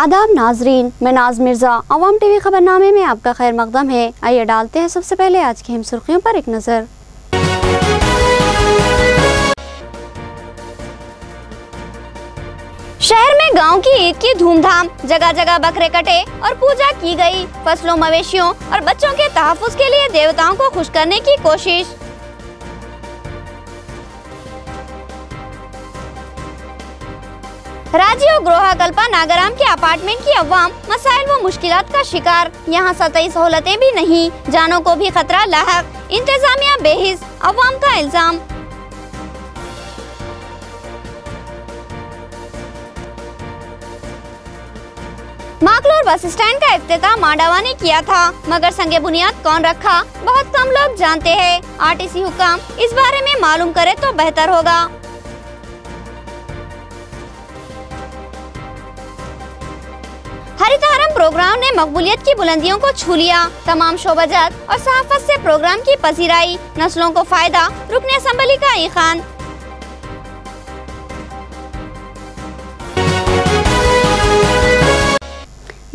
आदाब नाजरीन, मैं नाज मिर्ज़ा अवाम टीवी खबरनामे में आपका खैर मकदम है। आइए डालते हैं सबसे पहले आज की अहम सुर्खियों पर एक नज़र। शहर में गांव की ईद की धूमधाम, जगह जगह बकरे कटे और पूजा की गई। फसलों, मवेशियों और बच्चों के तहफ्फुज़ के लिए देवताओं को खुश करने की कोशिश। राजीव गृह कल्पा नागराम के अपार्टमेंट की अवाम मसाइल व मुश्किलात का शिकार। यहाँ सतही सहूलतें भी नहीं, जानों को भी खतरा लाहक। इंतजामिया बेहिस, अवाम का इल्जाम। माकलूर बस स्टैंड का इफ्तिताह मांडावा ने किया था, मगर संगे बुनियाद कौन रखा बहुत कम लोग जानते हैं। आरटीसी हुकाम इस बारे में मालूम करे तो बेहतर होगा। हरितहारम प्रोग्राम ने मकबूलियत की बुलंदियों को छू लिया। तमाम शोबाजात और सहाफत से प्रोग्राम की पजीराई, नस्लों को फायदा, रुकने असम्बली का ईखान।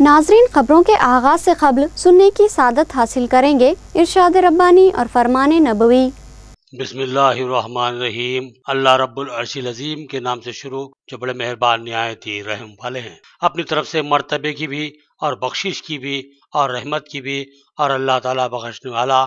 नाजरीन, खबरों के आगाज से कब्ल सुनने की सादत हासिल करेंगे इरशाद रब्बानी और फरमान नबवी। बिस्मिल्लाहिर्रहमानिर्रहीम। अल्लाह रब्बुल अर्शिल अज़ीम के नाम से शुरू, जो बड़े मेहरबान निहायत ही रहम वाले हैं। अपनी तरफ से मर्तबे की भी और बख्शिश की भी और रहमत की भी, और अल्लाह ताला बख्शने वाला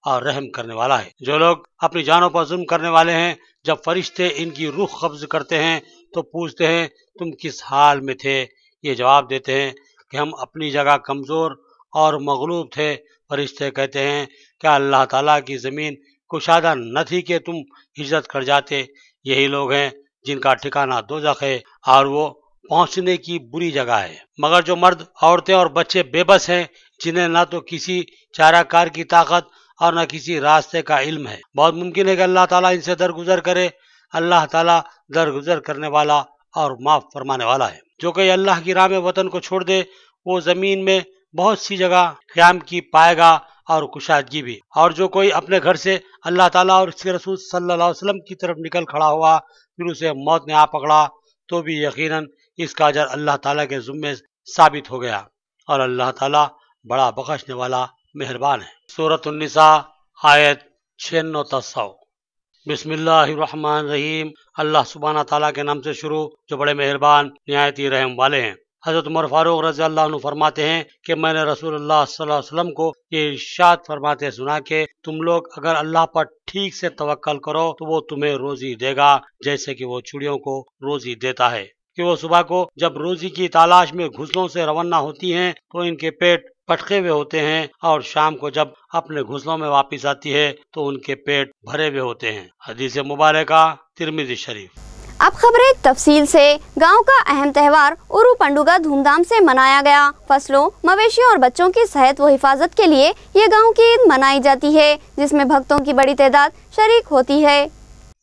और रहम करने वाला है। जो लोग अपनी जानों पर जुल्म करने वाले हैं, जब फरिश्ते इनकी रूह कब्ज करते हैं तो पूछते हैं तुम किस हाल में थे। ये जवाब देते हैं कि हम अपनी जगह कमज़ोर और मगलूब थे। फरिश्ते कहते हैं क्या अल्लाह ताला की ज़मीन कुशादा न थी कि तुम हिजरत कर जाते। यही लोग हैं जिनका ठिकाना दोज़ख है और वो पहुंचने की बुरी जगह है। मगर जो मर्द, औरतें और बच्चे बेबस हैं, जिन्हें ना तो किसी चाराकार की ताकत और न किसी रास्ते का इल्म है, बहुत मुमकिन है कि अल्लाह ताला इनसे दरगुजर करे। अल्लाह ताला दरगुजर करने वाला और माफ़ फरमाने वाला है। जो कोई अल्लाह की राह में वतन को छोड़ दे, वो ज़मीन में बहुत सी जगह क़याम की पाएगा और कुशादगी भी। और जो कोई अपने घर से अल्लाह ताला और उसके रसूल सल्लल्लाहु अलैहि वसल्लम की तरफ निकल खड़ा हुआ, फिर उसे मौत ने आ पकड़ा, तो भी यकीनन इसका अजर अल्लाह ताला के ज़ुम्मे साबित हो गया। और अल्लाह ताला बड़ा बख्शने वाला मेहरबान है। सूरह निसा आयत 96-100। बिस्मिल्लाहिर्रहमानिर्रहीम। अल्लाह सुब्हाना ताला के नाम से शुरू, जो बड़े मेहरबान निहायत ही रहम वाले हैं। हज़रत उमर फारूक रज़ी अल्लाह अन्हु फरमाते हैं कि मैंने रसूलुल्लाह सल्लल्लाहु अलैहि वसल्लम को ये इरशाद फरमाते सुना कि तुम लोग अगर अल्लाह पर ठीक से तवक्कल करो तो वो तुम्हें रोजी देगा, जैसे कि वो चिड़ियों को रोजी देता है। कि वो सुबह को जब रोजी की तलाश में घोंसलों से रवाना होती हैं तो इनके पेट पटके हुए होते हैं, और शाम को जब अपने घोंसलों में वापस आती है तो उनके पेट भरे हुए होते हैं। हदीस मुबारका तिरमिज़ी शरीफ। अब खबरें तफसील से। गांव का अहम त्यौहार उरू पंडुगा धूमधाम से मनाया गया। फसलों, मवेशियों और बच्चों की सेहत व हिफाजत के लिए ये गांव की ईद मनाई जाती है, जिसमें भक्तों की बड़ी तादाद शरीक होती है।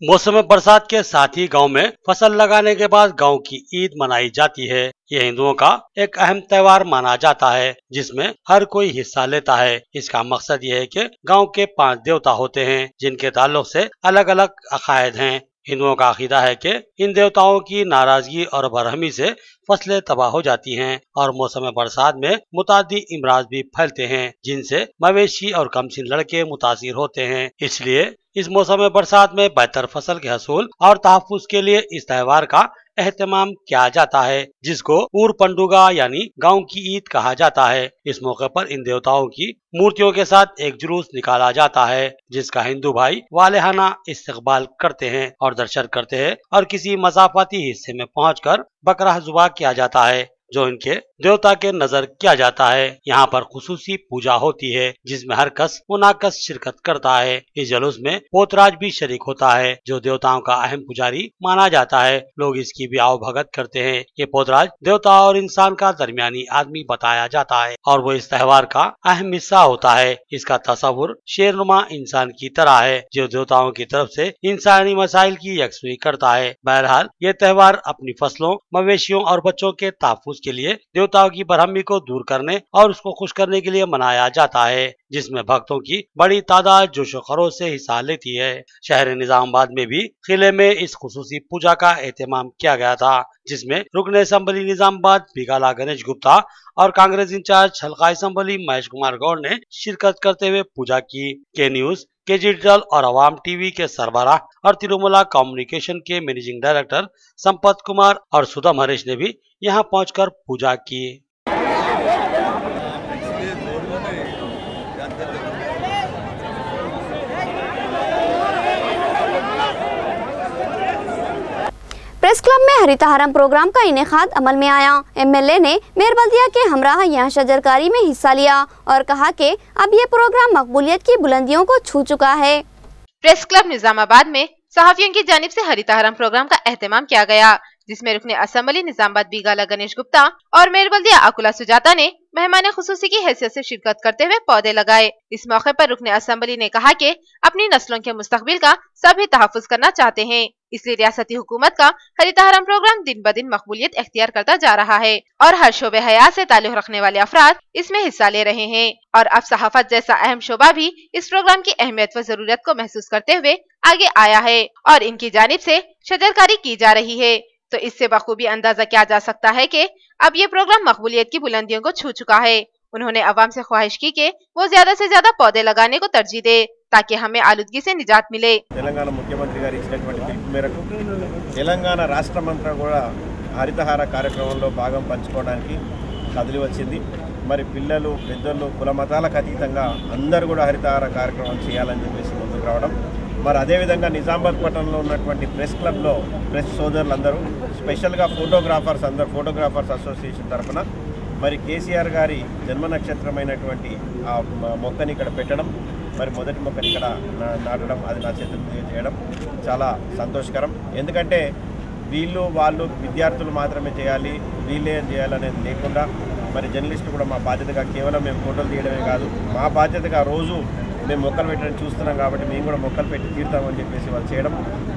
मौसम बरसात के साथ ही गांव में फसल लगाने के बाद गांव की ईद मनाई जाती है। यह हिंदुओं का एक अहम त्योहार माना जाता है, जिसमें हर कोई हिस्सा लेता है। इसका मकसद ये है कि गांव के 5 देवता होते हैं, जिनके ताल्लुक से अलग अलग अकायद हैं। हिंदुओं का अकीदा है कि इन देवताओं की नाराजगी और बरहमी से फसलें तबाह हो जाती हैं, और मौसम बरसात में मुतादी इमराज भी फैलते हैं, जिनसे मवेशी और कमसिन लड़के मुतासिर होते हैं। इसलिए इस मौसम बरसात में बेहतर फसल के हसूल और तहफ्फुज के लिए इस त्यौहार का एहतमाम किया जाता है, जिसको उर पंडुगा यानी गांव की ईद कहा जाता है। इस मौके पर इन देवताओं की मूर्तियों के साथ एक जुलूस निकाला जाता है, जिसका हिंदू भाई वालेहाना इस्तकबाल करते हैं और दर्शन करते हैं, और किसी मसाफाती हिस्से में पहुंचकर बकरा ज़ुबा किया जाता है, जो इनके देवता के नजर किया जाता है। यहाँ पर खुसूसी पूजा होती है, जिसमें हर कस मुनाकस शिरकत करता है। इस जुलूस में पोतराज भी शरीक होता है, जो देवताओं का अहम पुजारी माना जाता है। लोग इसकी भी आओ भगत करते हैं। ये पोतराज देवता और इंसान का दरमियानी आदमी बताया जाता है, और वो इस त्यौहार का अहम हिस्सा होता है। इसका तस्वुर शेरनुमा इंसान की तरह है, जो देवताओं की तरफ से इंसानी मसाइल की यकसुई करता है। बहरहाल ये त्यौहार अपनी फसलों, मवेशियों और बच्चों के तहफ्फुज के लिए देवताओं की बरहमी को दूर करने और उसको खुश करने के लिए मनाया जाता है, जिसमें भक्तों की बड़ी तादाद जोशो खरोश से हिस्सा लेती है। शहर निजामाबाद में भी किले में इस खुसूसी पूजा का एहतमाम किया गया था, जिसमें रुकन असम्बली निजामाबाद बिगाला गणेश गुप्ता और कांग्रेस इंचार्ज हल्का असम्बली महेश कुमार गौड़ ने शिरकत करते हुए पूजा की। के न्यूज, के डिजिटल और अवाम टीवी के सरबराह और तिरुमला कम्युनिकेशन के मैनेजिंग डायरेक्टर संपत कुमार और सुदाम हरीश ने भी यहां पहुंचकर पूजा की। प्रेस क्लब में हरितहारम प्रोग्राम का इनेकाद अमल में आया। एमएलए ने मेयर बल्दिया के हमराह यहाँ शजरकारी में हिस्सा लिया और कहा कि अब ये प्रोग्राम मकबूलियत की बुलंदियों को छू चुका है। प्रेस क्लब निजामाबाद में सहाफियों की जानिब से हरितहारम प्रोग्राम का एहतमाम किया गया, जिसमें रुकने असम्बली निजामाबाद बिगाला गणेश गुप्ता और मेयर बल्दिया अकुला सुजाता ने मेहमान खुसूसी की हैसियत से शिरकत करते हुए पौधे लगाए। इस मौके पर रुकने असम्बली ने कहा कि अपनी नस्लों के मुस्तकबिल का सभी तहफ़्फ़ुज़ करना चाहते हैं, इसलिए रियासती हुकूमत का हरितहारम प्रोग्राम दिन ब दिन मकबूलियत इख्तियार करता जा रहा है और हर शोबे हयात से ताल्लुक़ रखने वाले अफराद इसमें हिस्सा ले रहे हैं। और अब सहाफत जैसा अहम शोबा भी इस प्रोग्राम की अहमियत व जरूरत को महसूस करते हुए आगे आया है और इनकी जानिब से शजरकारी की जा रही है। तो इससे बखूबी अंदाजा किया जा सकता है कि अब ये प्रोग्राम मकबूलियत की बुलंदियों को छू चुका है। उन्होंने अवाम से ख्वाहिश की कि वो ज्यादा से ज्यादा पौधे लगाने को तरजीह दे ताकि हमें आलूदगी से निजात मिले। తెలంగాణ ముఖ్యమంత్రి గారు ఇచ్చినటువంటి పిలుపు మేరకు తెలంగాణ రాష్ట్రమంతా కూడా హరితహార కార్యక్రమంలో భాగం పంచుకోవడానికి కదిలి వచ్చింది। మరి పిల్లలు పెద్దలు కుల మతాలకు అతీతంగా అందరూ కూడా హరితహార కార్యక్రమం చేయాలని చెప్పేసి ముందుకు రావడం, మరి అదేవిధంగా నిజామాబాద్ పట్టణంలో ఉన్నటువంటి ప్రెస్ క్లబ్లో ప్రెస్ సోదరులందరూ స్పెషల్గా ఫోటోగ్రాఫర్స్ అసోసియేషన్ తరఫున మరి కేసీఆర్ గారి జన్మ నక్షత్రమైనటువంటి ఆ మొక్కని ఇక్కడ పెట్టడం, మరి మొదటి మొక్కని ఇక్కడ నాటడం, అది నా చేతుల్లో చేయడం చాలా సంతోషకరం। ఎందుకంటే వాళ్ళు విద్యార్థులు మాత్రమే చేయాలి, వీళ్ళే చేయాలనేది లేకుండా మరి జర్నలిస్టులు కూడా మా బాధ్యతగా కేవలం మేము ఫోటోలు తీయడమే కాదు, మా బాధ్యతగా రోజు మేము మొక్కలు పెట్టడం చూస్తున్నాం కాబట్టి మేము కూడా మొక్కలు పెట్టి తీరుతామని చెప్పేసి వాళ్ళు చేయడం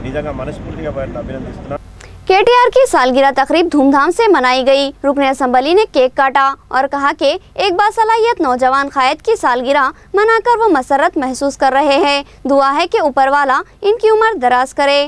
నిజంగా మనస్ఫూర్తిగా వారిని అభినందిస్తున్నాం। केटीआर की सालगिरह तकरीब धूमधाम से मनाई गई। रुकने असम्बली ने केक काटा और कहा कि एक बासलाहियत नौजवान कायद की सालगिरह मनाकर वो मसरत महसूस कर रहे हैं। दुआ है कि ऊपर वाला इनकी उम्र दराज करे।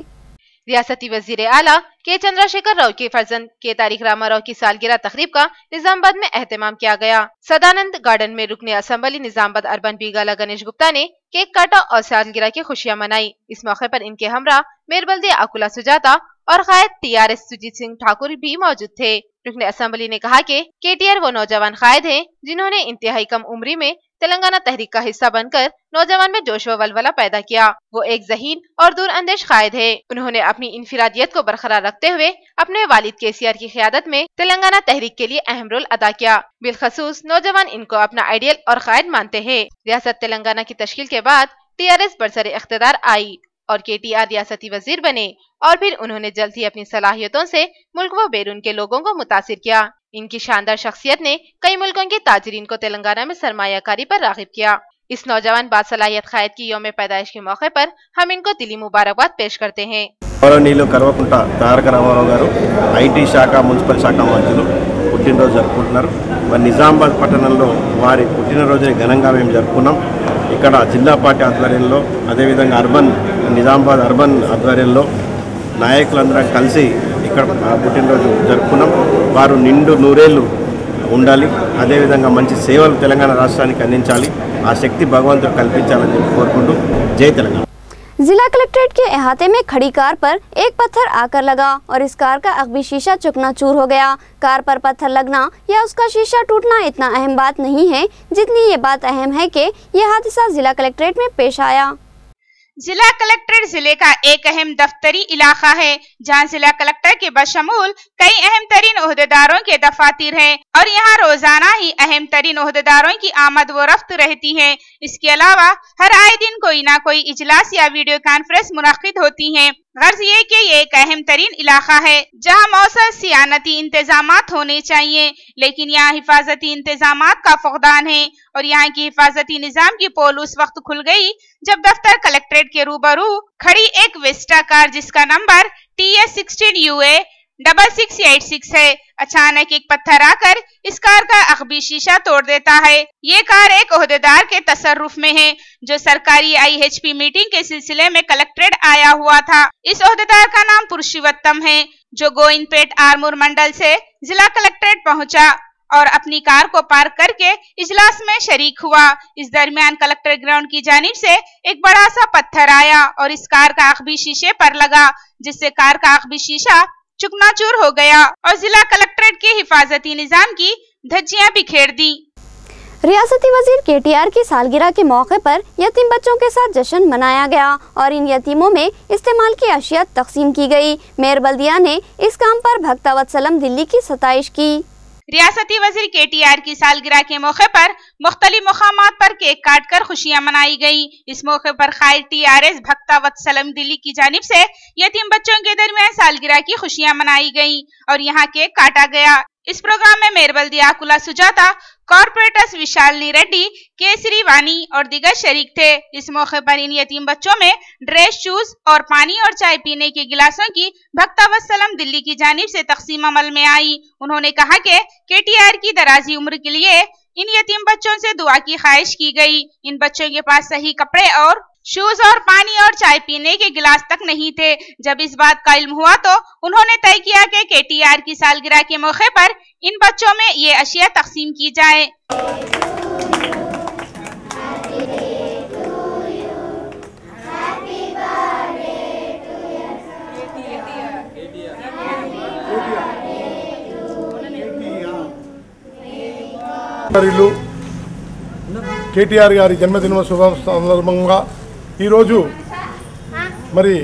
रियासती वजीर आला के चंद्रशेखर राव के फर्जंद के तारिक रामा राव की सालगिरह तकरीब का निजामाबाद में एहतमाम किया गया। सदानंद गार्डन में रुकने असम्बली निजामाबाद अर्बन बिगाला गणेश गुप्ता ने केक काटा और सालगिरह की खुशियां मनाई। इस मौके पर इनके हमरा मेयर बल्दिया अकुला सुजाता और कायद टीआरएस सुजीत सिंह ठाकुर भी मौजूद थे। रुकने असम्बली ने कहा कि केटीआर वो नौजवान कायद हैं जिन्होंने इंतहाई कम उम्री में तेलंगाना तहरीक का हिस्सा बनकर नौजवान में जोश व वलवला पैदा किया। वो एक ज़हीन और दूर अंदेश कायद है। उन्होंने अपनी इनफिरादियत को बरकरार रखते हुए अपने वालिद केसीआर की क़यादत में तेलंगाना तहरीक के लिए अहम रोल अदा किया। बिलखसूस नौजवान इनको अपना आइडियल और कायद मानते हैं। रियासत तेलंगाना की तश्कील के बाद टीआरएस बरसरे इख्तिदार आई और केटीआर रियासती वजीर बने और फिर उन्होंने जल्द ही अपनी सलाहियतों से मुल्क व बैरून के लोगों को मुतासिर किया। इनकी शानदार शख्सियत ने कई मुल्कों के ताजरीन को तेलंगाना में सरमायाकारी पर राग़िब किया। इस नौजवान बासलाहियत कायद की यौम पैदाइश के मौके पर हम इनको दिली मुबारकबाद पेश करते हैं। గౌరవనీయులు కల్వకుంట్ల తారక రామారావు గారు ఐటీ శాఖ మున్సిపల్ శాఖ మంత్రులు పుట్టినరోజు జరుపుకుంటున్నారు। మరి నిజామాబాద్ పట్టణంలో వారి పుట్టినరోజుని ఘనంగా మేము జరుపుకున్నాం। ఇక్కడ జిల్లా పార్టీ ఆధ్వర్యంలో అదేవిధంగా నిజామాబాద్ అర్బన్ ఆధ్వర్యంలో నాయకులందరం కలిసి ఇక్కడ పుట్టినరోజు జరుపుకున్నాం। వారు నిండు నూరేళ్లు ఉండాలి, అదేవిధంగా మంచి సేవలు తెలంగాణ రాష్ట్రానికి అందించాలి, ఆ శక్తి భగవంతుడు కల్పించాలని చెప్పి కోరుకుంటూ జై తెలంగాణ। जिला कलेक्ट्रेट के अहाते में खड़ी कार पर एक पत्थर आकर लगा और इस कार का अगबी शीशा चकनाचूर हो गया। कार पर पत्थर लगना या उसका शीशा टूटना इतना अहम बात नहीं है जितनी ये बात अहम है कि यह हादसा जिला कलेक्ट्रेट में पेश आया। जिला कलेक्ट्रेट जिले का एक अहम दफ्तरी इलाका है जहां जिला कलेक्टर के बशमूल कई अहम तरीन ओहदेदारों के दफातर हैं और यहां रोजाना ही अहम तरीन ओहदेदारों की आमद व रफ्त रहती है। इसके अलावा हर आए दिन कोई ना कोई इजलास या वीडियो कॉन्फ्रेंस मुनक्किद होती हैं। गर्ज ये कि ये एक अहम तरीन इलाका है जहां मौसर सियानती इंतजामात होने चाहिए, लेकिन यहाँ हिफाजती इंतजामात का फुकदान है और यहाँ की हिफाजती निजाम की पोल उस वक्त खुल गई जब दफ्तर कलेक्ट्रेट के रूबरू खड़ी एक वेस्टा कार जिसका नंबर TS16UA 6686 है। अचानक एक पत्थर आकर इस कार का अखबी शीशा तोड़ देता है। ये कार एक ओहदेदार के तसर्रुफ में है जो सरकारी IHP मीटिंग के सिलसिले में कलेक्ट्रेट आया हुआ था। इस ओहदेदार का नाम पुरुषोत्तम है जो गोइंदपेट आरमूर मंडल से जिला कलेक्ट्रेट पहुंचा और अपनी कार को पार्क करके इजलास में शरीक हुआ। इस दरमियान कलेक्टर ग्राउंड की जानिब से एक बड़ा सा पत्थर आया और इस कार का अखबी शीशे पर लगा, जिससे कार का अखबी शीशा चुकनाचूर हो गया और जिला कलेक्ट्रेट के हिफाजती निजाम की धज्जियां बिखेर दी। रियासती वजीर KTR की सालगिरह के मौके पर यतीम बच्चों के साथ जश्न मनाया गया और इन यतीमों में इस्तेमाल की अशिया तकसीम की गई। मेयर बल्दिया ने इस काम पर भक्तावत्सलम दिल्ली की सताइश की। रियासती वजीर KTR की सालगिरह के मौके पर मुख्तलिफ मकामात पर केक काट कर खुशियां मनाई गई। इस मौके पर कायद TRS भक्तावत्सलम दिल्ली की जानिब से यतीम बच्चों के दरमियान सालगिरह की खुशियां मनाई गई और यहाँ केक काटा गया। इस प्रोग्राम में मेयर बल्दिया आकुला सुजाता, कॉर्पोरेटर्स विशालनी रेड्डी, केसरी वानी और दीगर शरीक थे। इस मौके पर इन यतीम बच्चों में ड्रेस, शूज और पानी और चाय पीने के गिलासों की भक्तावत्सलम दिल्ली की जानिब से तकसीम अमल में आई। उन्होंने कहा कि KTR की दराजी उम्र के लिए इन यतीम बच्चों से दुआ की ख्वाहिश की गई। इन बच्चों के पास सही कपड़े और शूज और पानी और चाय पीने के गिलास तक नहीं थे। जब इस बात का इल्म हुआ तो उन्होंने तय किया कि KTR की सालगिरह के मौके पर इन बच्चों में ये अशिया तकसीम की जाए। KTR గారి జన్మదిన శుభ సందర్భంగా ఈరోజు మరి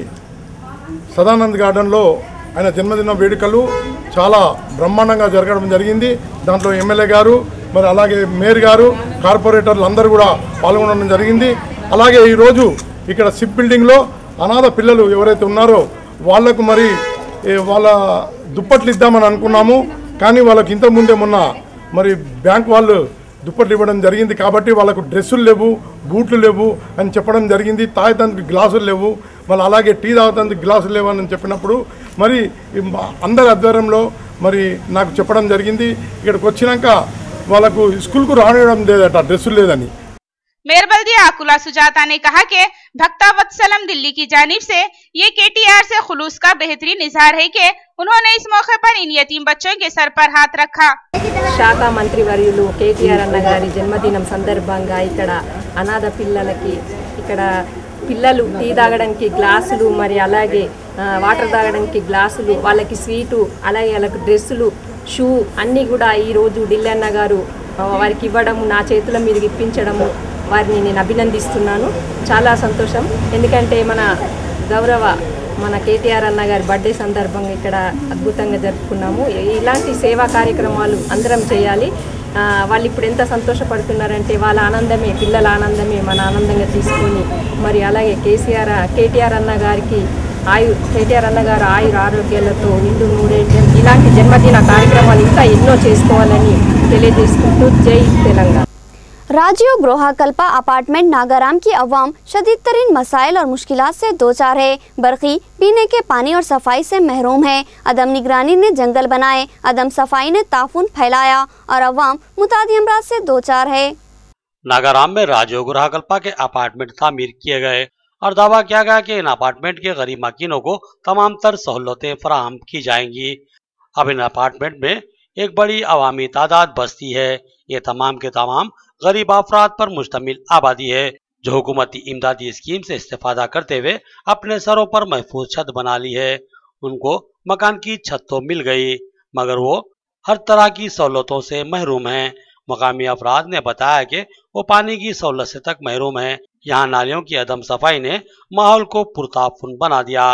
సదానంద్ గార్డెన్లో ఆయన జన్మదిన వేడుకలు చాలా బ్రహ్మాండంగా జరగడం జరిగింది. దాంట్లో ఎమ్మెల్యే గారు మరి అలాగే మేయర్ గారు, కార్పొరేటర్లు అందరూ కూడా పాల్గొనడం జరిగింది. అలాగే ఈరోజు ఇక్కడ సిప్ బిల్డింగ్లో అనాథ పిల్లలు ఎవరైతే ఉన్నారో వాళ్లకు మరి వాళ్ళ దుప్పట్లు ఇద్దామని అనుకున్నాము. కానీ వాళ్ళకి ఇంతకుముందే మొన్న మరి బ్యాంక్ వాళ్ళు దుప్పట్లు ఇవ్వడం జరిగింది కాబట్టి వాళ్ళకు డ్రెస్సులు లేవు, బూట్లు లేవు అని చెప్పడం జరిగింది. తాగేందుకు గ్లాసులు లేవు, మళ్ళీ అలాగే టీ తాగేందుకు గ్లాసులు లేవు అని చెప్పినప్పుడు మరి అందరి ఆధ్వర్యంలో మరి నాకు చెప్పడం జరిగింది. ఇక్కడికి వచ్చినాక వాళ్ళకు స్కూల్కు రానివ్వడం లేదట, డ్రెస్సులు లేదని. मेयर बल्दिया आकुला सुजाता ने कहा कि भक्तावत्सलम दिल्ली की जानिब से ये KTR से खुलूस का बेहतरीन इजहार है कि उन्होंने इस मौके पर इन यतीम बच्चों के सर पर हाथ रखा। శాఖ మంత్రి వర్యులు KTR అన్న గారి జన్మదినం సందర్భంగా ఇక్కడ అనాథ పిల్లలకి ఇక్కడ పిల్లలు టీ తాగడానికి గ్లాసులు, మరి అలాగే వాటర్ తాగడానికి గ్లాసులు, వాళ్ళకి స్వీటు, అలాగే వాళ్ళకి డ్రెస్సులు, షూ అన్నీ కూడా ఈరోజు ఢిల్లీ అన్న గారు వారికి ఇవ్వడము, నా చేతుల మీదకి ఇప్పించడము, వారిని నేను అభినందిస్తున్నాను. చాలా సంతోషం. ఎందుకంటే మన గౌరవ KTR అన్న గారి బర్త్డే సందర్భంగా ఇక్కడ అద్భుతంగా జరుపుకున్నాము. ఇలాంటి సేవా కార్యక్రమాలు అందరం చేయాలి. వాళ్ళు ఇప్పుడు ఎంత సంతోషపడుతున్నారంటే వాళ్ళ ఆనందమే, పిల్లల ఆనందమే మన ఆనందంగా తీసుకొని మరి అలాగే KTR అన్న గారికి KTR అన్న గారు ఆయుర ఆరోగ్యాలతో నిండు నూరేళ్ళు ఇలాంటి జన్మదిన కార్యక్రమాలు ఇంకా ఎన్నో చేసుకోవాలని తెలియజేసుకుంటూ జై తెలంగాణ. राजीव ग्रोहा कल्पा अपार्टमेंट नागाराम की अवाम शदीद तरीन मसाइल और मुश्किलात से दो चार है। बरकी, पीने के पानी और सफाई से महरूम है। अदम निगरानी ने जंगल बनाए, अदम सफाई ने ताफून फैलाया और अवाम मुतादी अमराज से दो चार है। नागाराम में राजीव ग्रोहा कल्पा के अपार्टमेंट तामीर किए गए और दावा किया गया कि इन अपार्टमेंट के गरीब माकिनों को तमाम तर सहूलतें फराहम की जाएंगी। अब इन अपार्टमेंट में एक बड़ी अवामी तादाद बसती है। ये तमाम के तमाम गरीब अफराद पर मुश्तमिल आबादी है जो हुकूमती इमदादी स्कीम से इस्तेफादा करते हुए अपने सरों पर महफूज छत बना ली है। उनको मकान की छत तो मिल गई मगर वो हर तरह की सहूलतों से महरूम हैं। मकामी अफराद ने बताया कि वो पानी की सहूलत से तक महरूम है। यहाँ नालियों की अदम सफाई ने माहौल को पुरताफुन बना दिया।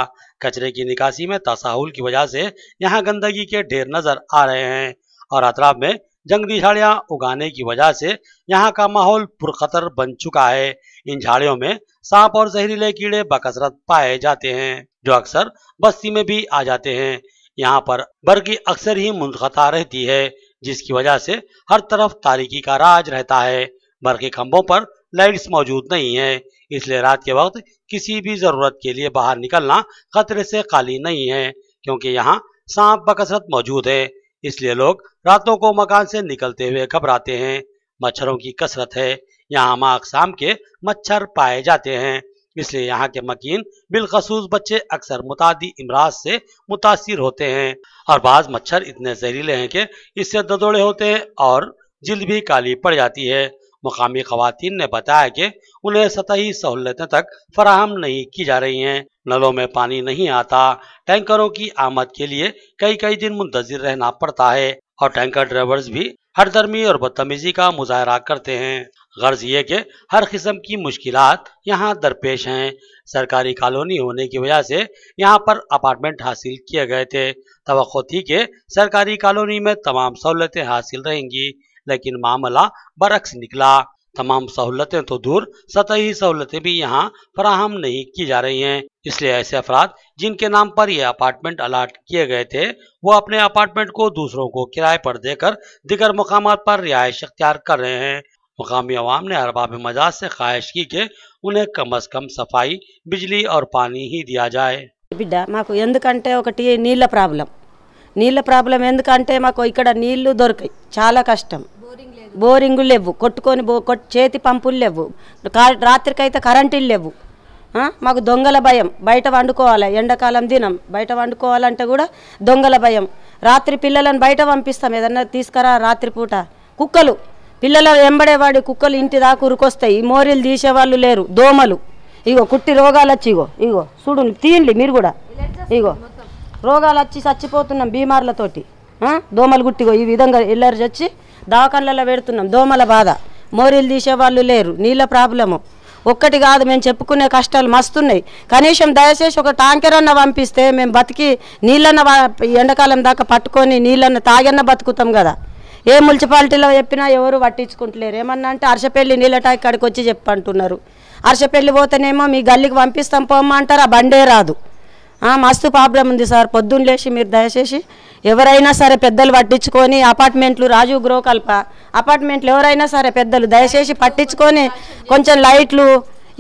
कचरे की निकासी में तसाहुल की वजह से यहाँ गंदगी के ढेर नजर आ रहे हैं और अतराफ में जंगली झाड़ियां उगाने की वजह से यहाँ का माहौल पुरखतर बन चुका है। इन झाड़ियों में सांप और जहरीले कीड़े बकसरत पाए जाते हैं जो अक्सर बस्ती में भी आ जाते हैं। यहाँ पर बरकी अक्सर ही मुनक़ता रहती है जिसकी वजह से हर तरफ तारीकी का राज रहता है। बरकी खंभों पर लाइट्स मौजूद नहीं है, इसलिए रात के वक्त किसी भी जरूरत के लिए बाहर निकलना खतरे से खाली नहीं है क्योंकि यहाँ सांप बकसरत मौजूद है, इसलिए लोग रातों को मकान से निकलते हुए घबराते हैं। मच्छरों की कसरत है, यहाँ अक़साम के मच्छर पाए जाते हैं, इसलिए यहाँ के मकीन बिलखसूस बच्चे अक्सर मुतादी इमराज से मुतासिर होते हैं और बाज मच्छर इतने जहरीले हैं कि इससे ददोड़े होते हैं और जिल्द भी काली पड़ जाती है। मुकामी खवातीन ने बताया कि उन्हें सतही सहूलतें तक फराहम नहीं की जा रही हैं। नलों में पानी नहीं आता, टैंकरों की आमद के लिए कई कई दिन मुंतजिर रहना पड़ता है और टैंकर ड्राइवर्स भी हरदर्मी और बदतमीजी का मुजाहरा करते हैं। गर्ज ये कि हर किस्म की मुश्किलात यहाँ दरपेश हैं। सरकारी कॉलोनी होने की वजह से यहाँ पर अपार्टमेंट हासिल किए गए थे। तवक्को थी कि सरकारी कॉलोनी में तमाम सहूलतें हासिल रहेंगी, लेकिन मामला बरक्स निकला। तमाम सहूलतें तो दूर, सतही सहूलतें भी यहाँ फराहम नहीं की जा रही हैं। इसलिए ऐसे अफराद जिनके नाम पर ये अपार्टमेंट अलाट किए गए थे, वो अपने अपार्टमेंट को दूसरों को किराए पर देकर दिगर मकामात पर रिहाइश इख्तियार कर रहे हैं। मुकामी अवाम ने अरबाब मजाज से ख्वाहिश की कि उन्हें कम अज कम सफाई, बिजली और पानी ही दिया जाए। బిడ్డ మాకు ఎందుకంటే ఒకటి నీళ్ళ ప్రాబ్లం ఎందుకంటే మాకు ఇక్కడ నీళ్లు దొరకాయి, చాలా కష్టం. బోరింగులు లేవు, కొట్టుకొని చేతి పంపులు లేవు, రాత్రికైతే కరెంటులు లేవు. మాకు దొంగల భయం, బయట వండుకోవాలి, ఎండాకాలం దినం బయట వండుకోవాలంటే కూడా దొంగల భయం. రాత్రి పిల్లలను బయట పంపిస్తాం, ఏదన్నా తీసుకురా రాత్రిపూట కుక్కలు పిల్లల వెంబడేవాడి కుక్కలు ఇంటి దాకా ఉరికొస్తాయి. మోరీలు తీసేవాళ్ళు లేరు, దోమలు ఇగో కుట్టి రోగాలు వచ్చి ఇగో చూడు తీయండి మీరు కూడా, ఇగో రోగాలు వచ్చి చచ్చిపోతున్నాం బీమార్లతోటి. దోమలు గుట్టిగో ఈ విధంగా ఎల్లర్జీ వచ్చి దవాఖానలలో పెడుతున్నాం. దోమల బాధ, మోరీలు తీసేవాళ్ళు లేరు, నీళ్ళ ప్రాబ్లము ఒక్కటి కాదు, మేము చెప్పుకునే కష్టాలు మస్తున్నాయి. కనీసం దయచేసి ఒక ట్యాంకర్ అన్న పంపిస్తే మేము బతికి నీళ్ళన్న ఎండాకాలం దాకా పట్టుకొని నీళ్ళన్న తాగన్న బతుకుతాం కదా. ఏ మున్సిపాలిటీలో చెప్పినా ఎవరు పట్టించుకుంటలేరు. ఏమన్నా అంటే అర్షపల్లి నీళ్ళ ట్యాంక్ కాడికి వచ్చి చెప్పంటున్నారు. అర్షపల్లి పోతేనేమో మీ గల్లీకి పంపిస్తాం పోమ్మా అంటారు, ఆ బండే రాదు. మస్తు ప్రాబ్లం ఉంది సార్. పొద్దున్న లేచి మీరు దయచేసి ఎవరైనా సరే పెద్దలు పట్టించుకొని అపార్ట్మెంట్లు, రాజీవ్ గృహకల్ప అపార్ట్మెంట్లు ఎవరైనా సరే పెద్దలు దయచేసి పట్టించుకొని కొంచెం లైట్లు,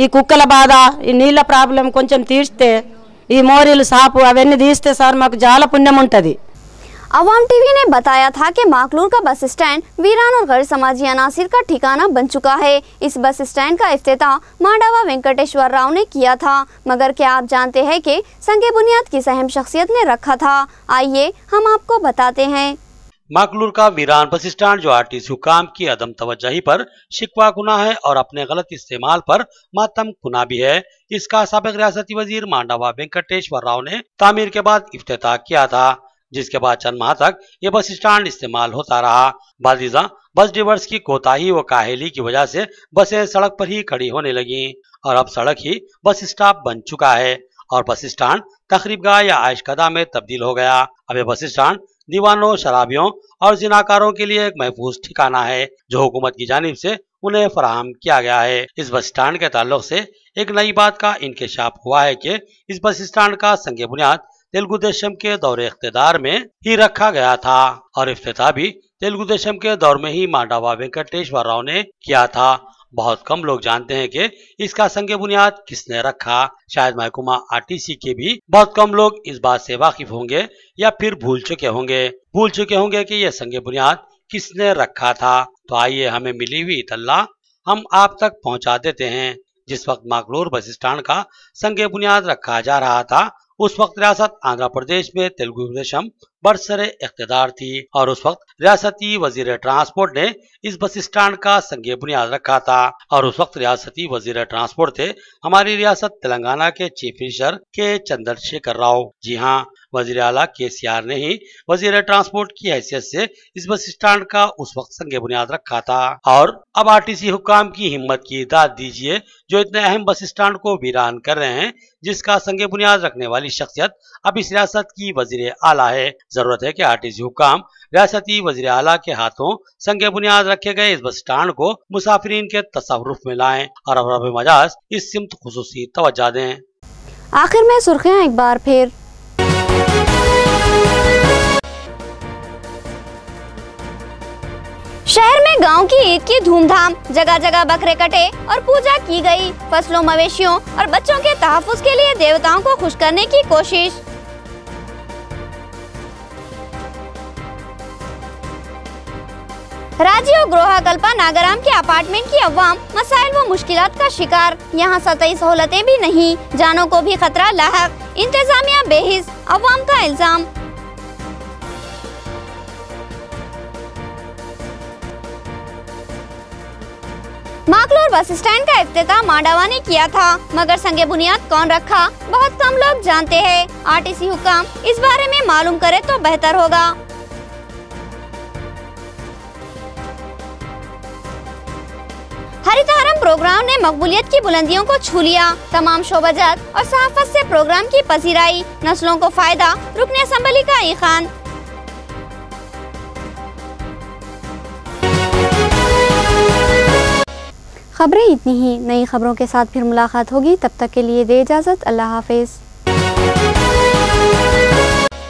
ఈ కుక్కల బాధ, ఈ నీళ్ళ ప్రాబ్లం కొంచెం తీస్తే, ఈ మోరీలు సాపు అవన్నీ తీస్తే సార్ మాకు చాలా పుణ్యం ఉంటుంది. अवाम टीवी ने बताया था कि माकलूर का बस स्टैंड वीरान और गैर समाजी अनासिर का ठिकाना बन चुका है। इस बस स्टैंड का इफ्तिताह मांडावा वेंकटेश्वर राव ने किया था, मगर क्या आप जानते हैं कि संगे बुनियाद किस अहम शख्सियत ने रखा था? आइए हम आपको बताते हैं। माकलूर का वीरान बस स्टैंड जो आरटीसी हुकाम की अदम तवज्जही पर शिकवा गुना है और अपने गलत इस्तेमाल पर मातम गुना भी है, इसका साबिक रियासती वजीर मांडावा वेंकटेश्वर राव ने तामीर के बाद इफ्तिताह किया था, जिसके बाद चंद माह तक ये बस स्टैंड इस्तेमाल होता रहा। बादीजा बस ड्राइवर्स की कोताही व काहेली की वजह से बसें सड़क पर ही खड़ी होने लगी और अब सड़क ही बस स्टॉप बन चुका है और बस स्टैंड तकरीबगाह या आइशकदा में तब्दील हो गया। अब ये बस स्टैंड दीवानों, शराबियों और जिनाकारों के लिए एक महफूज ठिकाना है जो हुकूमत की जानिब से उन्हें फराहम किया गया है। इस बस स्टैंड के ताल्लुक से एक नई बात का इंकशाफ हुआ है कि इस बस स्टैंड का संगे बुनियाद तेलुगु देशम के दौरे इख्तिदार में ही रखा गया था और इफ्तिताह भी तेलुगु देशम के दौर में ही मांडावा वेंकटेश्वर राव ने किया था। बहुत कम लोग जानते हैं कि इसका संगे बुनियाद किसने रखा। शायद महकमा आरटीसी के भी बहुत कम लोग इस बात से वाकिफ होंगे या फिर भूल चुके होंगे कि यह संगे बुनियाद किसने रखा था। तो आइए हमें मिली हुई इत्तला हम आप तक पहुंचा देते हैं। जिस वक्त माकलूर बस स्टैंड का संगे बुनियाद रखा जा रहा था, उस वक्त रियासत आंध्र प्रदेश में तेलुगु देशम बरसरे इख्तिदार थी और उस वक्त रियासती वजीर ट्रांसपोर्ट ने इस बस स्टैंड का संगे बुनियाद रखा था और उस वक्त रियासती वजीर ट्रांसपोर्ट थे हमारी रियासत तेलंगाना के चीफ मिनिस्टर के चंद्रशेखर राव। जी हाँ, वजीर आला केसीआर ने ही वजीर ट्रांसपोर्ट की हैसियत से इस बस स्टैंड का उस वक्त संगे बुनियाद रखा था और अब आरटीसी हुक्काम की हिम्मत की दाद दीजिए जो इतने अहम बस स्टैंड को वीरान कर रहे हैं, जिसका संगे बुनियाद रखने वाली शख्सियत अब इस रियासत की वजीर आला है। जरूरत है कि आरटीसी हुक्काम रियासती वजीर आला के हाथों संगे बुनियाद रखे गए इस बस स्टैंड को मुसाफिरीन के तसव्वुफ में लाएं और अरब मजाज इस सिमत खुसूसी तवज्जो दें। आखिर में सुर्खियां एक बार फिर। शहर में गांव की ईद की धूमधाम, जगह जगह बकरे कटे और पूजा की गई। फसलों, मवेशियों और बच्चों के तहफ्फुज़ के लिए देवताओं को खुश करने की कोशिश। राजीव ग्रोहा कल्पा नागराम के अपार्टमेंट की अवाम मसाइल व मुश्किलात का शिकार। यहाँ सतही सहूलतें भी नहीं, जानों को भी खतरा लाहक, इंतजामिया बेहिस, अवाम का इल्जाम। माकलोर बस स्टैंड का इफ्तिताह मांडावा ने किया था, मगर संगे बुनियाद कौन रखा बहुत कम लोग जानते हैं। आरटीसी हुकाम इस बारे में मालूम करे तो बेहतर होगा। हरितहारम प्रोग्राम ने मकबूलियत की बुलंदियों को छू लिया। तमाम शोबाजात और सहाफत से प्रोग्राम की पसीराई, नस्लों को फायदा, रुकने असम्बली का ईखान। खबरें इतनी ही, नई खबरों के साथ फिर मुलाकात होगी, तब तक के लिए दे इजाजत, अल्लाह हाफिज।